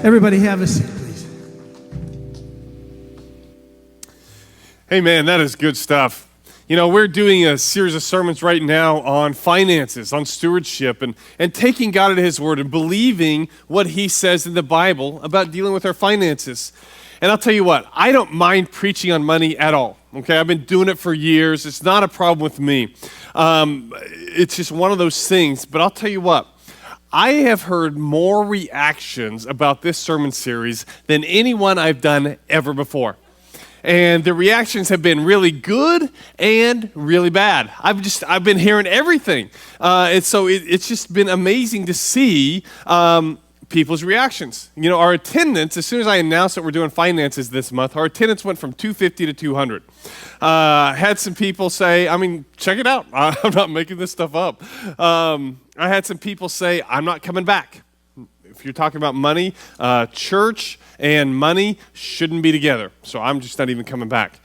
Everybody have a seat, please. Hey man, that is good stuff. You know, we're doing a series of sermons right now on finances, on stewardship, and taking God at His word and believing what He says in the Bible about dealing with our finances. And I'll tell you what, I don't mind preaching on money at all. Okay, I've been doing it for years. It's not a problem with me. It's just one of those things. But I'll tell you what, I have heard more reactions about this sermon series than anyone I've done ever before. And the reactions have been really good and really bad. I've been hearing everything. And so it's just been amazing to see people's reactions. You know, our attendance, as soon as I announced that we're doing finances this month, our attendance went from 250 to 200. Had some people say, I mean, check it out. I'm not making this stuff up. I had some people say, I'm not coming back. If you're talking about money, church and money shouldn't be together. So I'm just not even coming back.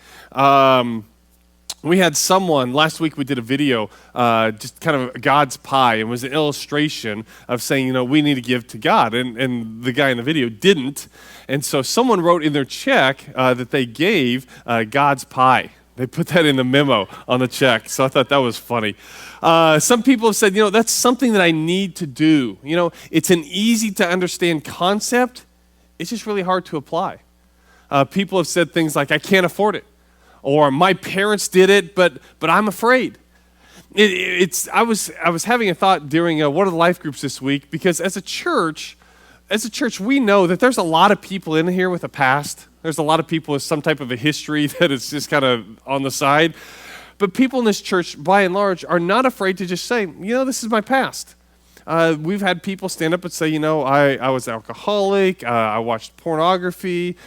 We had someone, last week we did a video, just kind of God's pie. It was an illustration of saying, you know, we need to give to God. And the guy in the video didn't. And so someone wrote in their check that they gave God's pie. They put that in the memo on the check. So I thought that was funny. Some people have said, you know, that's something that I need to do. You know, it's an easy to understand concept. It's just really hard to apply. People have said things like, I can't afford it. Or my parents did it, but I'm afraid. I was having a thought during one of the life groups this week, because as a church, we know that there's a lot of people in here with a past. There's a lot of people with some type of a history that is just kind of on the side. But people in this church, by and large, are not afraid to just say, you know, this is my past. We've had people stand up and say, you know, I was alcoholic, I watched pornography,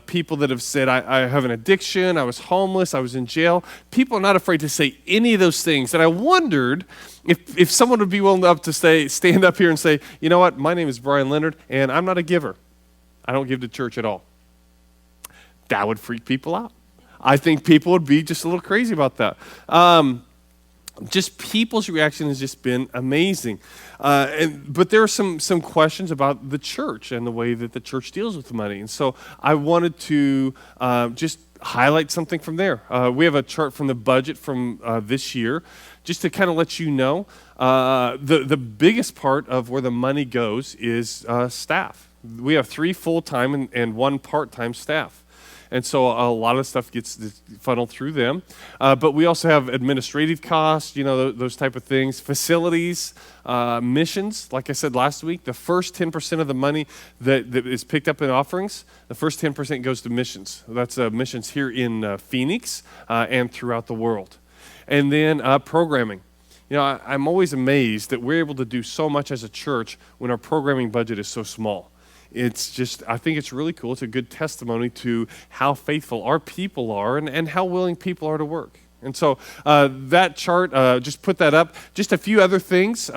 people that have said, I have an addiction, I was homeless, I was in jail. People are not afraid to say any of those things. And I wondered if someone would be willing enough to stand up here and say, you know what, my name is Brian Leonard, and I'm not a giver. I don't give to church at all. That would freak people out. I think people would be just a little crazy about that. Just people's reaction has just been amazing. But there are some questions about the church and the way that the church deals with money. And so I wanted to just highlight something from there. We have a chart from the budget from this year, just to kind of let you know. The biggest part of where the money goes is staff. We have 3 full-time and 1 part-time staff. And so a lot of stuff gets funneled through them. But we also have administrative costs, you know, those type of things, facilities, missions. Like I said last week, the first 10% of the money that is picked up in offerings, the first 10% goes to missions. That's missions here in Phoenix and throughout the world. And then programming. You know, I'm always amazed that we're able to do so much as a church when our programming budget is so small. It's just, I think it's really cool. It's a good testimony to how faithful our people are and how willing people are to work. And so that chart, just put that up. Just a few other things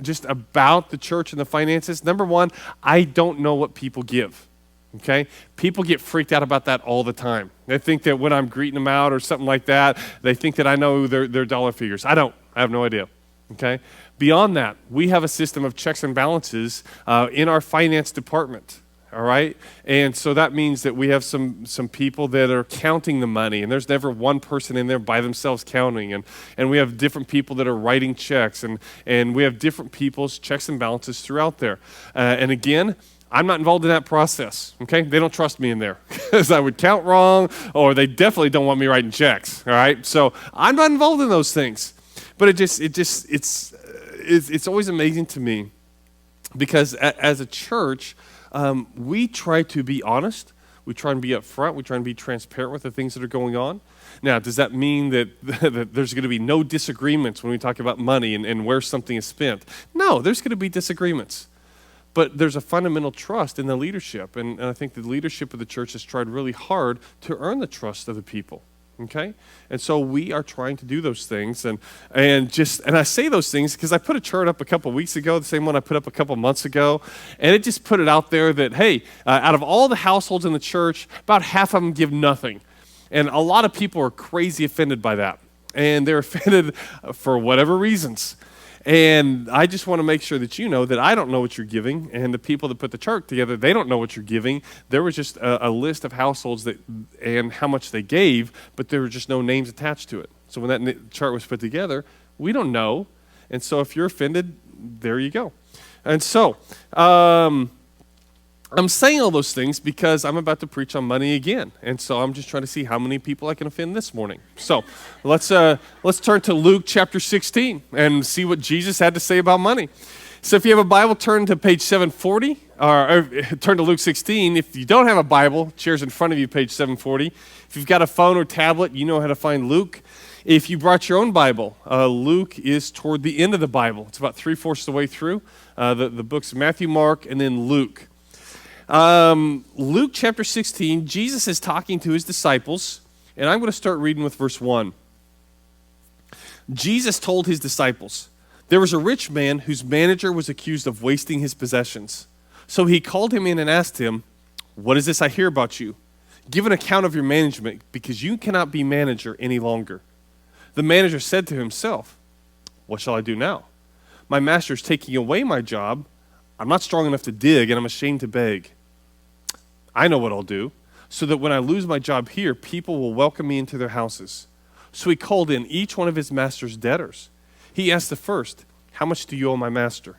just about the church and the finances. Number one, I don't know what people give. Okay? People get freaked out about that all the time. They think that when I'm greeting them out or something like that, they think that I know their dollar figures. I don't. I have no idea. Okay? Beyond that, we have a system of checks and balances in our finance department, all right? And so that means that we have some people that are counting the money, and there's never one person in there by themselves counting, and we have different people that are writing checks, and we have different people's checks and balances throughout there. And again, I'm not involved in that process, okay? They don't trust me in there because I would count wrong, or they definitely don't want me writing checks, all right? So I'm not involved in those things. But it's always amazing to me because as a church, we try to be honest. We try and be upfront. We try and be transparent with the things that are going on. Now, does that mean that there's going to be no disagreements when we talk about money and where something is spent? No, there's going to be disagreements. But there's a fundamental trust in the leadership. And I think the leadership of the church has tried really hard to earn the trust of the people. Okay? And so we are trying to do those things. And I say those things because I put a chart up a couple weeks ago, the same one I put up a couple months ago, and it just put it out there that, hey, out of all the households in the church, about half of them give nothing. And a lot of people are crazy offended by that. And they're offended for whatever reasons. And I just want to make sure that you know that I don't know what you're giving, and the people that put the chart together, they don't know what you're giving. There was just a list of households and how much they gave, but there were just no names attached to it. So when that chart was put together, we don't know. And so if you're offended, there you go. And so I'm saying all those things because I'm about to preach on money again. And so I'm just trying to see how many people I can offend this morning. So let's turn to Luke chapter 16 and see what Jesus had to say about money. So if you have a Bible, turn to page 740, or turn to Luke 16. If you don't have a Bible, chair's in front of you, page 740. If you've got a phone or tablet, you know how to find Luke. If you brought your own Bible, Luke is toward the end of the Bible. It's about 3/4 of the way through. The books of Matthew, Mark, and then Luke. Luke chapter 16, Jesus is talking to his disciples, and I'm going to start reading with verse 1. Jesus told his disciples, "There was a rich man whose manager was accused of wasting his possessions. So he called him in and asked him, 'What is this I hear about you? Give an account of your management, because you cannot be manager any longer.' The manager said to himself, 'What shall I do now? My master is taking away my job. I'm not strong enough to dig, and I'm ashamed to beg. I know what I'll do, so that when I lose my job here, people will welcome me into their houses.' So he called in each one of his master's debtors. He asked the first, 'How much do you owe my master?'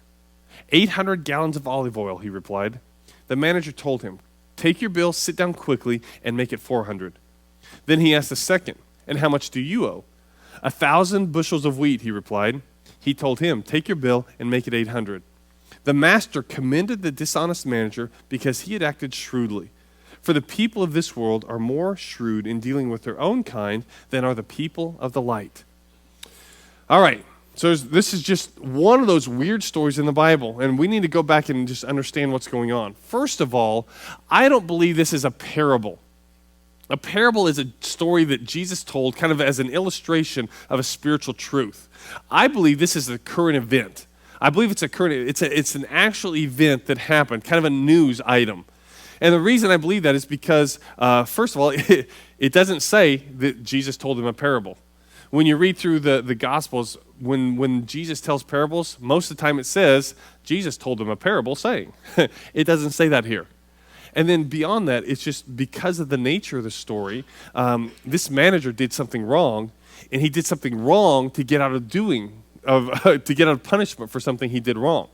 800 gallons of olive oil,' he replied. The manager told him, 'Take your bill, sit down quickly, and make it 400. Then he asked the second, 'And how much do you owe?' 1,000 bushels of wheat,' he replied. He told him, 'Take your bill and make it 800. The master commended the dishonest manager because he had acted shrewdly. For the people of this world are more shrewd in dealing with their own kind than are the people of the light." All right, so this is just one of those weird stories in the Bible, and we need to go back and just understand what's going on. First of all, I don't believe this is a parable. A parable is a story that Jesus told kind of as an illustration of a spiritual truth. I believe this is a current event. I believe it's an actual event that happened, kind of a news item. And the reason I believe that is because, first of all, it doesn't say that Jesus told them a parable. When you read through the Gospels, when Jesus tells parables, most of the time it says, Jesus told them a parable saying. It doesn't say that here. And then beyond that, it's just because of the nature of the story, this manager did something wrong, and he did something wrong to get out of to get out of punishment for something he did wrong.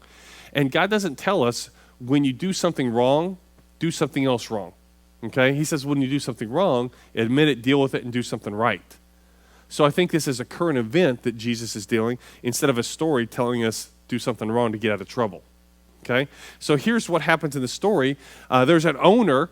And God doesn't tell us when you do something wrong, do something else wrong. Okay? He says when you do something wrong, admit it, deal with it, and do something right. So I think this is a current event that Jesus is dealing, instead of a story telling us do something wrong to get out of trouble. Okay? So here's what happens in the story. There's an owner,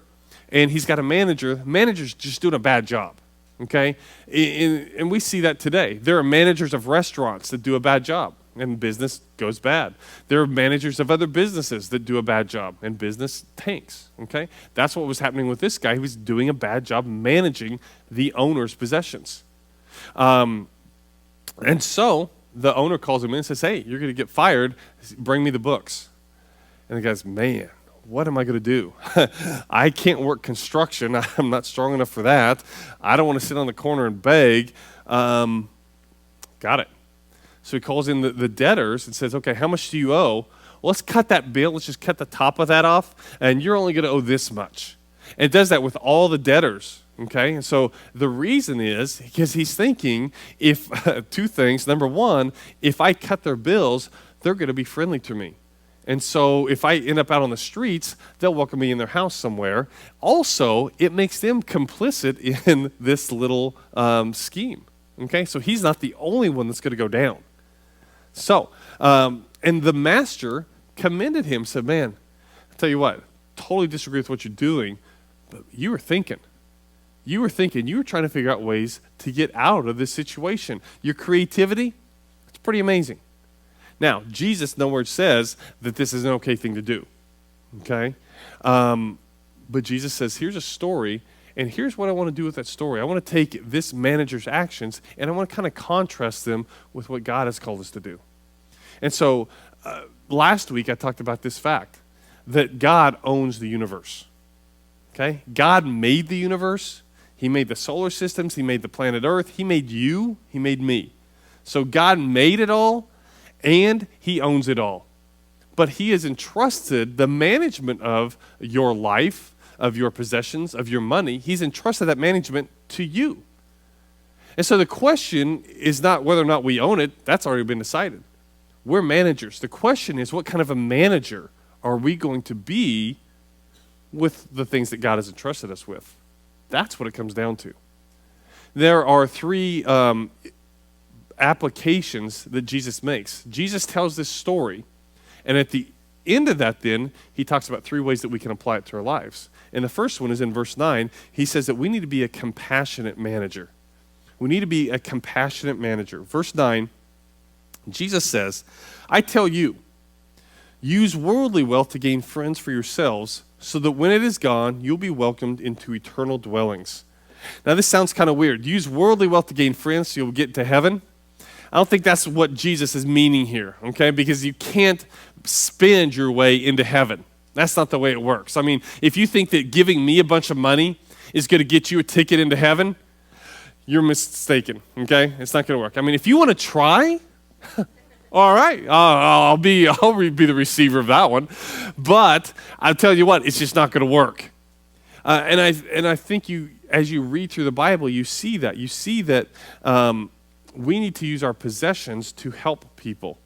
and he's got a manager. The manager's just doing a bad job. Okay? And we see that today. There are managers of restaurants that do a bad job, and business goes bad. There are managers of other businesses that do a bad job, and business tanks. Okay? That's what was happening with this guy. He was doing a bad job managing the owner's possessions. And so the owner calls him in and says, "Hey, you're going to get fired. Bring me the books." And the guy's, "Man, what am I going to do? I can't work construction. I'm not strong enough for that. I don't want to sit on the corner and beg." Got it. So he calls in the debtors and says, "Okay, how much do you owe? Well, let's cut that bill. Let's just cut the top of that off, and you're only going to owe this much." And it does that with all the debtors. Okay, and so the reason is because he's thinking if two things. Number one, if I cut their bills, they're going to be friendly to me. And so if I end up out on the streets, they'll welcome me in their house somewhere. Also, it makes them complicit in this little scheme. Okay, so he's not the only one that's going to go down. So, and the master commended him, said, "Man, I'll tell you what, totally disagree with what you're doing, but you were thinking. You were trying to figure out ways to get out of this situation. Your creativity, it's pretty amazing." Now, Jesus nowhere says that this is an okay thing to do, okay? But Jesus says, here's a story, and here's what I want to do with that story. I want to take this manager's actions, and I want to kind of contrast them with what God has called us to do. And so last week I talked about this fact, that God owns the universe, okay? God made the universe. He made the solar systems. He made the planet Earth. He made you. He made me. So God made it all. and he owns it all. But he has entrusted the management of your life, of your possessions, of your money. He's entrusted that management to you. And so the question is not whether or not we own it. That's already been decided. We're managers. The question is, what kind of a manager are we going to be with the things that God has entrusted us with? That's what it comes down to. There are three applications that Jesus makes. Jesus tells this story, and at the end of that then, he talks about three ways that we can apply it to our lives. And the first one is in verse 9. He says that we need to be a compassionate manager. We need to be a compassionate manager. Verse 9, Jesus says, I tell you, use worldly wealth to gain friends for yourselves, so that when it is gone, you'll be welcomed into eternal dwellings. Now, this sounds kind of weird. Use worldly wealth to gain friends so you'll get to heaven. I don't think that's what Jesus is meaning here, okay? Because you can't spend your way into heaven. That's not the way it works. I mean, if you think that giving me a bunch of money is going to get you a ticket into heaven, you're mistaken, okay? It's not going to work. I mean, if you want to try, all right, I'll be the receiver of that one. But I'll tell you what, it's just not going to work. And I think as you read through the Bible, you see that. You see that we need to use our possessions to help people.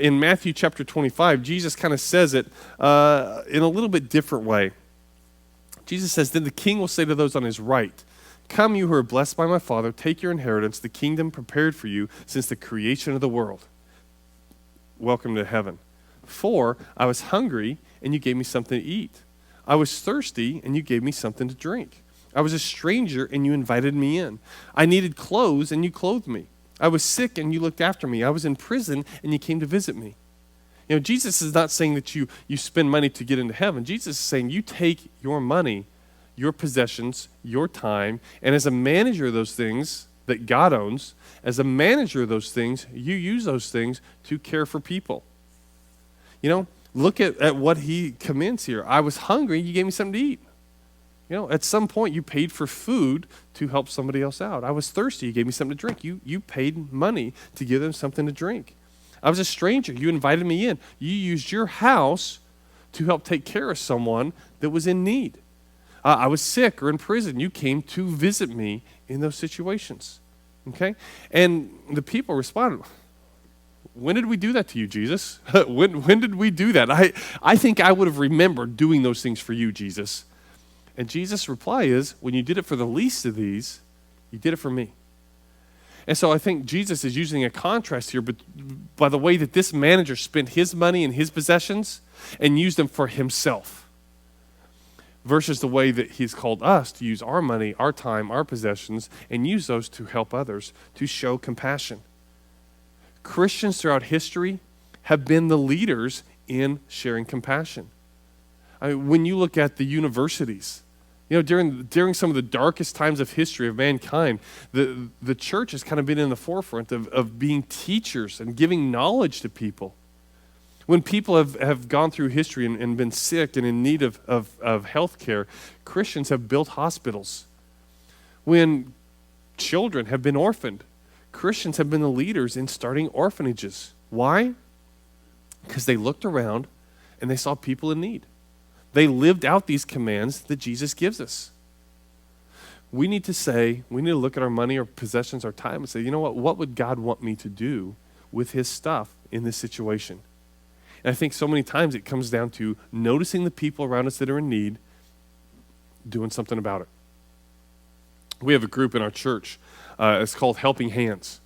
In Matthew chapter 25, Jesus kind of says it in a little bit different way. Jesus says, then the king will say to those on his right, come, you who are blessed by my Father, take your inheritance, the kingdom prepared for you since the creation of the world. Welcome to heaven. For I was hungry, and you gave me something to eat. I was thirsty, and you gave me something to drink. I was a stranger, and you invited me in. I needed clothes, and you clothed me. I was sick, and you looked after me. I was in prison, and you came to visit me. You know, Jesus is not saying that you spend money to get into heaven. Jesus is saying you take your money, your possessions, your time, and as a manager of those things that God owns, as a manager of those things, you use those things to care for people. You know, look at what he commends here. I was hungry, you gave me something to eat. You know, at some point you paid for food to help somebody else out. I was thirsty, you gave me something to drink. You paid money to give them something to drink. I was a stranger, you invited me in. You used your house to help take care of someone that was in need. I was sick or in prison. You came to visit me in those situations, okay? And the people responded, when did we do that to you, Jesus? when did we do that? I think I would have remembered doing those things for you, Jesus. And Jesus' reply is, when you did it for the least of these, you did it for me. And so I think Jesus is using a contrast here, but by the way that this manager spent his money and his possessions and used them for himself, versus the way that he's called us to use our money, our time, our possessions, and use those to help others, to show compassion. Christians throughout history have been the leaders in sharing compassion. I mean, when you look at the universities, you know, during some of the darkest times of history of mankind, the church has kind of been in the forefront of being teachers and giving knowledge to people. When people have gone through history and been sick and in need of health care, Christians have built hospitals. When children have been orphaned, Christians have been the leaders in starting orphanages. Why? Because they looked around and they saw people in need. They lived out these commands that Jesus gives us. We need to look at our money, our possessions, our time, and say, you know what would God want me to do with his stuff in this situation? And I think so many times it comes down to noticing the people around us that are in need, doing something about it. We have a group in our church. It's called Helping Hands.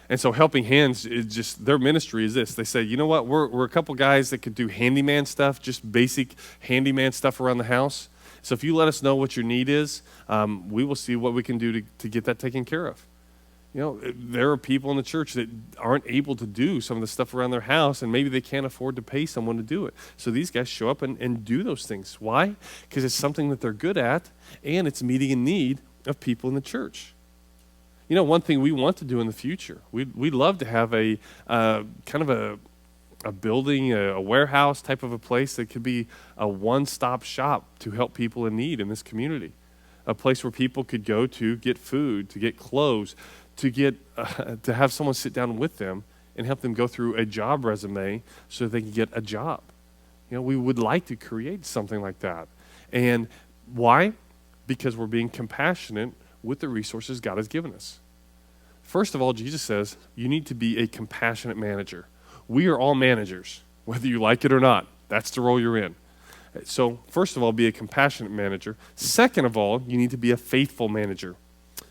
And so Helping Hands, is just their ministry is this. They say, you know what, we're a couple guys that could do handyman stuff, just basic handyman stuff around the house. So if you let us know what your need is, we will see what we can do to get that taken care of. You know, there are people in the church that aren't able to do some of the stuff around their house, and maybe they can't afford to pay someone to do it. So these guys show up and do those things. Why? Because it's something that they're good at, and it's meeting a need of people in the church. You know, one thing we want to do in the future, we'd love to have a kind of a building, a warehouse type of a place that could be a one-stop shop to help people in need in this community. A place where people could go to get food, to get clothes, to have someone sit down with them and help them go through a job resume so they can get a job. We would like to create something like that. And why? Because we're being compassionate with the resources God has given us. First of all, Jesus says you need to be a compassionate manager. We are all managers, whether you like it or not. That's the role you're in. So first of all, be a compassionate manager. Second of all, you need to be a faithful manager.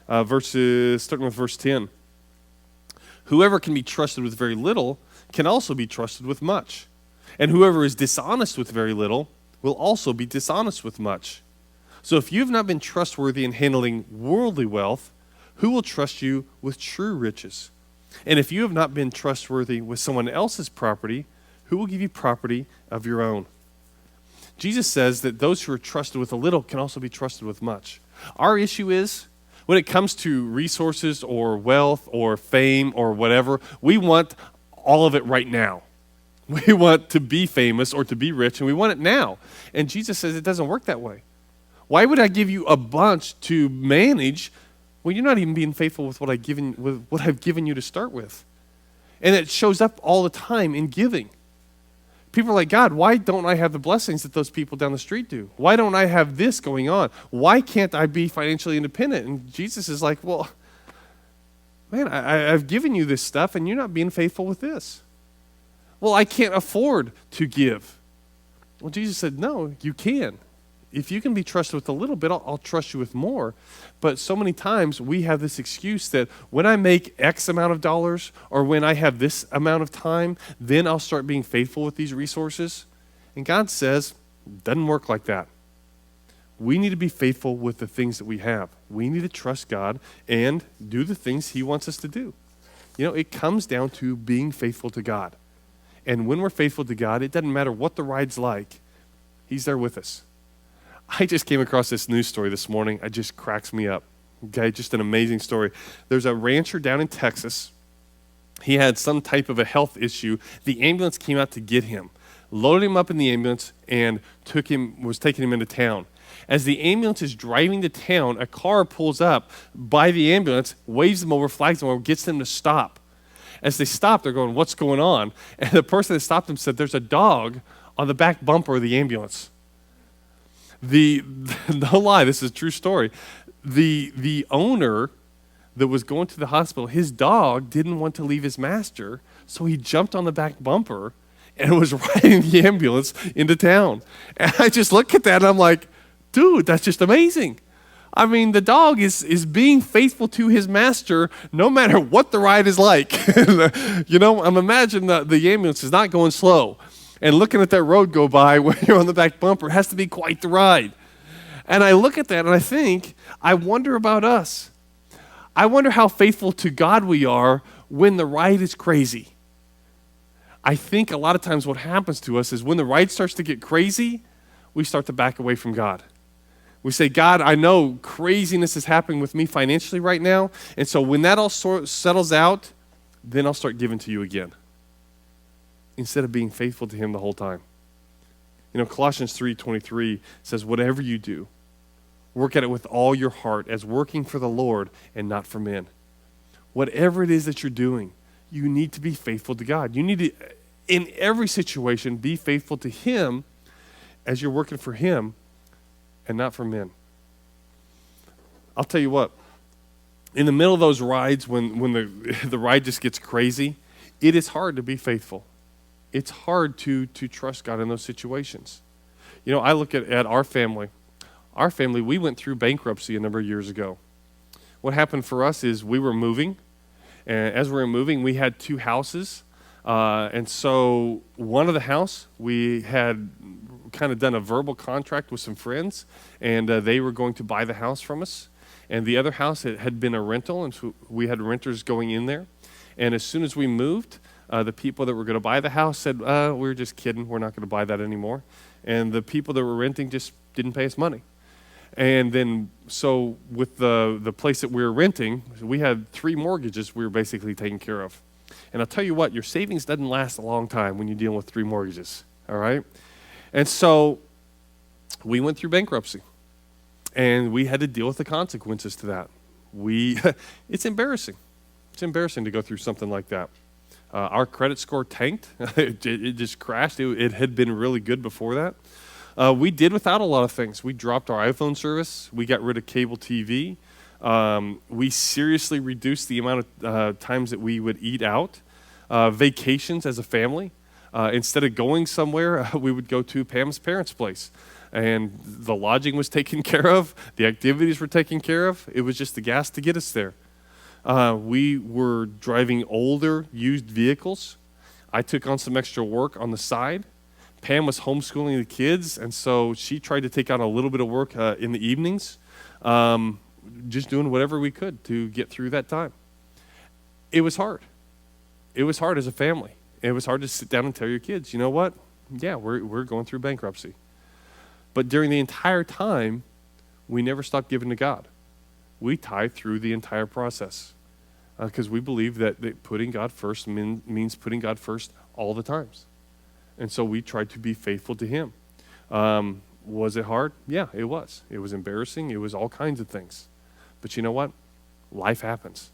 Starting with verse 10. Whoever can be trusted with very little can also be trusted with much. And whoever is dishonest with very little will also be dishonest with much. So if you have not been trustworthy in handling worldly wealth, who will trust you with true riches? And if you have not been trustworthy with someone else's property, who will give you property of your own? Jesus says that those who are trusted with a little can also be trusted with much. Our issue is, when it comes to resources or wealth or fame or whatever, we want all of it right now. We want to be famous or to be rich, and we want it now. And Jesus says it doesn't work that way. Why would I give you a bunch to manage when you're not even being faithful with what I've given you to start with? And it shows up all the time in giving. People are like, God, why don't I have the blessings that those people down the street do? Why don't I have this going on? Why can't I be financially independent? And Jesus is like, well, man, I've given you this stuff, and you're not being faithful with this. Well, I can't afford to give. Well, Jesus said, no, you can. If you can be trusted with a little bit, I'll trust you with more. But so many times we have this excuse that when I make X amount of dollars or when I have this amount of time, then I'll start being faithful with these resources. And God says, it doesn't work like that. We need to be faithful with the things that we have. We need to trust God and do the things He wants us to do. It comes down to being faithful to God. And when we're faithful to God, it doesn't matter what the ride's like. He's there with us. I just came across this news story this morning. It just cracks me up. Okay, just an amazing story. There's a rancher down in Texas. He had some type of a health issue. The ambulance came out to get him, loaded him up in the ambulance, and was taking him into town. As the ambulance is driving to town, a car pulls up by the ambulance, waves them over, flags them over, gets them to stop. As they stop, they're going, what's going on? And the person that stopped them said, there's a dog on the back bumper of the ambulance. No lie, this is a true story. The owner that was going to the hospital, his dog didn't want to leave his master, so he jumped on the back bumper and was riding the ambulance into town. And I just look at that and I'm like, dude, that's just amazing. I mean, the dog is being faithful to his master no matter what the ride is like. I'm imagining the ambulance is not going slow. And looking at that road go by when you're on the back bumper has to be quite the ride. And I look at that and I think, I wonder about us. I wonder how faithful to God we are when the ride is crazy. I think a lot of times what happens to us is when the ride starts to get crazy, we start to back away from God. We say, God, I know craziness is happening with me financially right now, and so when that all settles out, then I'll start giving to you again, instead of being faithful to Him the whole time. Colossians 3:23 says, whatever you do, work at it with all your heart as working for the Lord and not for men. Whatever it is that you're doing, you need to be faithful to God. You need to, in every situation, be faithful to Him as you're working for Him and not for men. I'll tell you what, in the middle of those rides, when the ride just gets crazy, it is hard to be faithful. It's hard to trust God in those situations. I look at our family. Our family, we went through bankruptcy a number of years ago. What happened for us is we were moving, and as we were moving, we had two houses. And so one of the house, we had kind of done a verbal contract with some friends, and they were going to buy the house from us. And the other house had been a rental, and so we had renters going in there. And as soon as we moved, the people that were going to buy the house said, we're just kidding, we're not going to buy that anymore. And the people that were renting just didn't pay us money. And then, so with the place that we were renting, we had 3 mortgages we were basically taking care of. And I'll tell you what, your savings doesn't last a long time when you're dealing with 3 mortgages, all right? And so we went through bankruptcy, and we had to deal with the consequences to that. It's embarrassing. It's embarrassing to go through something like that. Our credit score tanked. It just crashed. It had been really good before that. We did without a lot of things. We dropped our iPhone service. We got rid of cable TV. We seriously reduced the amount of times that we would eat out. Vacations as a family. Instead of going somewhere, we would go to Pam's parents' place. And the lodging was taken care of. The activities were taken care of. It was just the gas to get us there. We were driving older, used vehicles. I took on some extra work on the side. Pam was homeschooling the kids, and so she tried to take on a little bit of work in the evenings, just doing whatever we could to get through that time. It was hard. It was hard as a family. It was hard to sit down and tell your kids, you know what? Yeah, we're going through bankruptcy. But during the entire time, we never stopped giving to God. We tithe through the entire process because we believe that putting God first means putting God first all the times. And so we tried to be faithful to him. Was it hard? Yeah, it was. It was embarrassing. It was all kinds of things. But you know what? Life happens.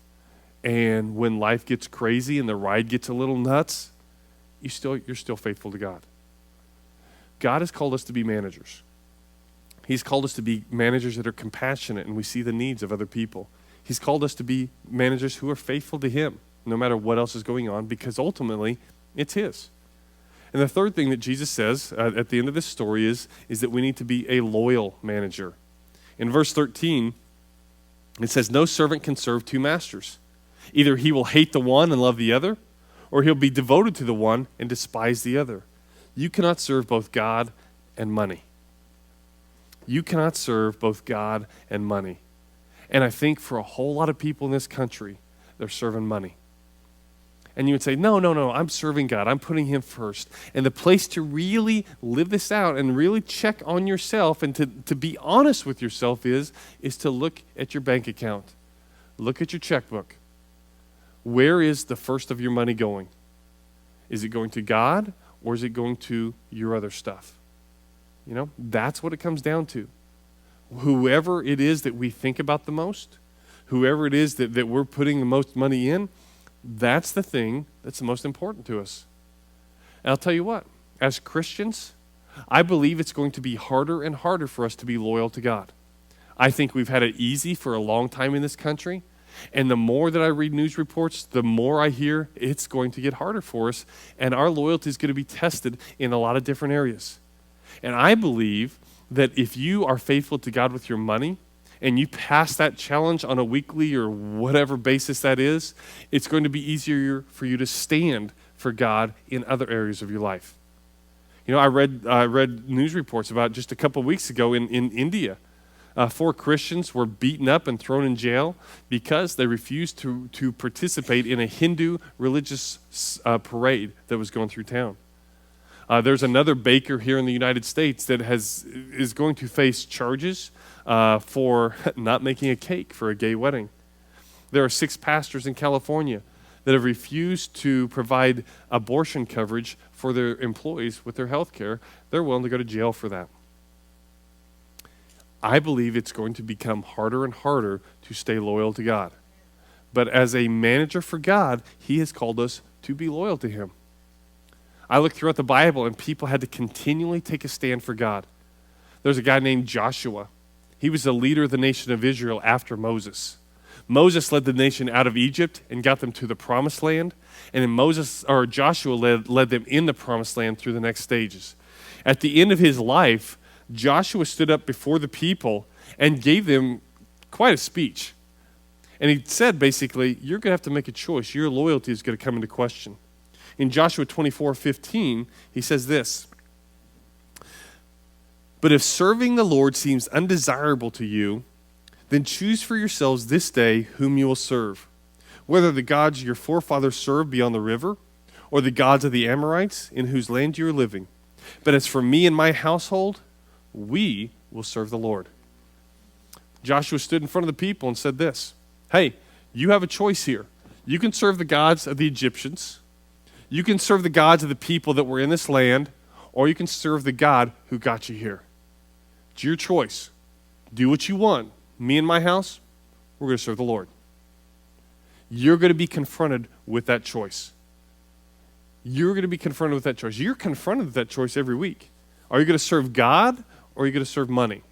And when life gets crazy and the ride gets a little nuts, you're still faithful to God. God has called us to be managers. He's called us to be managers that are compassionate and we see the needs of other people. He's called us to be managers who are faithful to him, no matter what else is going on, because ultimately it's his. And the third thing that Jesus says at the end of this story is that we need to be a loyal manager. In verse 13, it says, "No servant can serve two masters. Either he will hate the one and love the other, or he'll be devoted to the one and despise the other. You cannot serve both God and money." You cannot serve both God and money. And I think for a whole lot of people in this country, they're serving money. And you would say, no, I'm serving God. I'm putting him first. And the place to really live this out and really check on yourself and to be honest with yourself is to look at your bank account. Look at your checkbook. Where is the first of your money going? Is it going to God or is it going to your other stuff? You know, that's what it comes down to. Whoever it is that we think about the most, whoever it is that we're putting the most money in, that's the thing that's the most important to us. And I'll tell you what, as Christians, I believe it's going to be harder and harder for us to be loyal to God. I think we've had it easy for a long time in this country, and the more that I read news reports, the more I hear it's going to get harder for us, and our loyalty is going to be tested in a lot of different areas. And I believe that if you are faithful to God with your money and you pass that challenge on a weekly or whatever basis that is, it's going to be easier for you to stand for God in other areas of your life. You know, I read news reports about just a couple of weeks ago in India. 4 Christians were beaten up and thrown in jail because they refused to participate in a Hindu religious parade that was going through town. There's another baker here in the United States that is going to face charges for not making a cake for a gay wedding. There are 6 pastors in California that have refused to provide abortion coverage for their employees with their health care. They're willing to go to jail for that. I believe it's going to become harder and harder to stay loyal to God. But as a manager for God, he has called us to be loyal to him. I look throughout the Bible and people had to continually take a stand for God. There's a guy named Joshua. He was the leader of the nation of Israel after Moses. Moses led the nation out of Egypt and got them to the promised land. And then Joshua led them in the promised land through the next stages. At the end of his life, Joshua stood up before the people and gave them quite a speech. And he said basically, you're going to have to make a choice. Your loyalty is going to come into question. In Joshua 24:15, he says this, "But if serving the Lord seems undesirable to you, then choose for yourselves this day whom you will serve, whether the gods your forefathers served beyond the river, or the gods of the Amorites in whose land you are living. But as for me and my household, we will serve the Lord." Joshua stood in front of the people and said this, hey, you have a choice here. You can serve the gods of the Egyptians, you can serve the gods of the people that were in this land, or you can serve the God who got you here. It's your choice. Do what you want. Me and my house, we're going to serve the Lord. You're going to be confronted with that choice. you're going to be confronted with that choice. You're confronted with that choice every week. Are you going to serve God or are you going to serve money?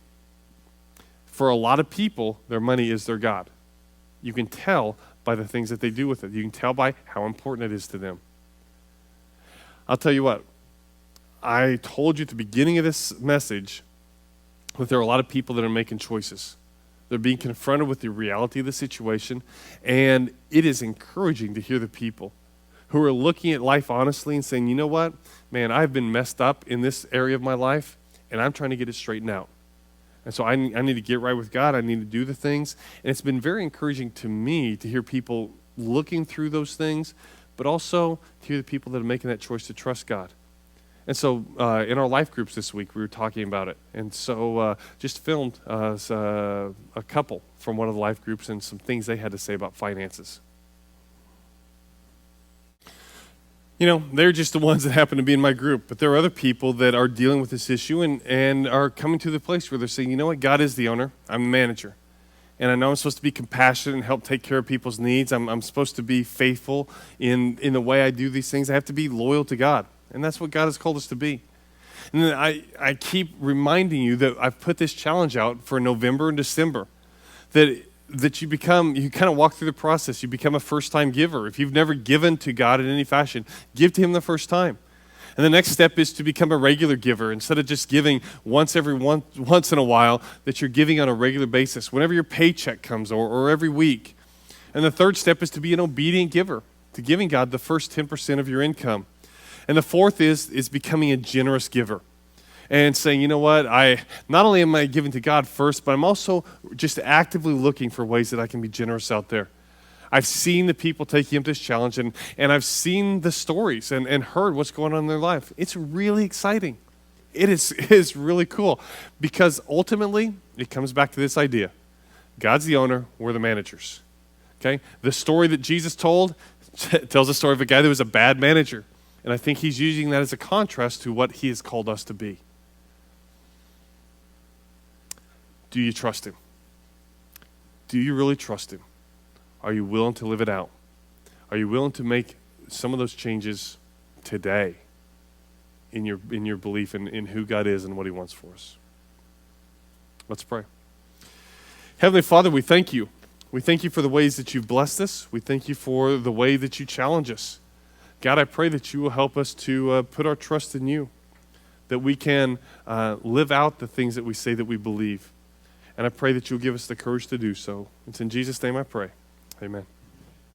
For a lot of people, their money is their God. You can tell by the things that they do with it. You can tell by how important it is to them. I'll tell you what, I told you at the beginning of this message that there are a lot of people that are making choices. They're being confronted with the reality of the situation, and it is encouraging to hear the people who are looking at life honestly and saying, you know what, man, I've been messed up in this area of my life, and I'm trying to get it straightened out. And so I need to get right with God. I need to do the things. And it's been very encouraging to me to hear people looking through those things, but also to hear the people that are making that choice to trust God. And so in our life groups this week, we were talking about it. And so just filmed a couple from one of the life groups and some things they had to say about finances. You know, they're just the ones that happen to be in my group, but there are other people that are dealing with this issue and are coming to the place where they're saying, you know what, God is the owner, I'm the manager. And I know I'm supposed to be compassionate and help take care of people's needs. I'm supposed to be faithful in the way I do these things. I have to be loyal to God, and that's what God has called us to be. And then I keep reminding you that I've put this challenge out for November and December, that you kind of walk through the process. You become a first-time giver. If you've never given to God in any fashion, give to him the first time. And the next step is to become a regular giver. Instead of just giving once in a while, that you're giving on a regular basis, whenever your paycheck comes or every week. And the third step is to be an obedient giver, to giving God the first 10% of your income. And the fourth is becoming a generous giver. And saying, you know what, not only am I giving to God first, but I'm also just actively looking for ways that I can be generous out there. I've seen the people taking up this challenge, and I've seen the stories and heard what's going on in their life. It's really exciting. It is really cool, because ultimately it comes back to this idea. God's the owner, we're the managers. Okay? The story that Jesus told tells the story of a guy that was a bad manager. And I think he's using that as a contrast to what he has called us to be. Do you trust him? Do you really trust him? Are you willing to live it out? Are you willing to make some of those changes today in your belief in who God is and what he wants for us? Let's pray. Heavenly Father, we thank you. We thank you for the ways that you've blessed us. We thank you for the way that you challenge us. God, I pray that you will help us to put our trust in you, that we can live out the things that we say that we believe. And I pray that you'll give us the courage to do so. It's in Jesus' name I pray. Amen.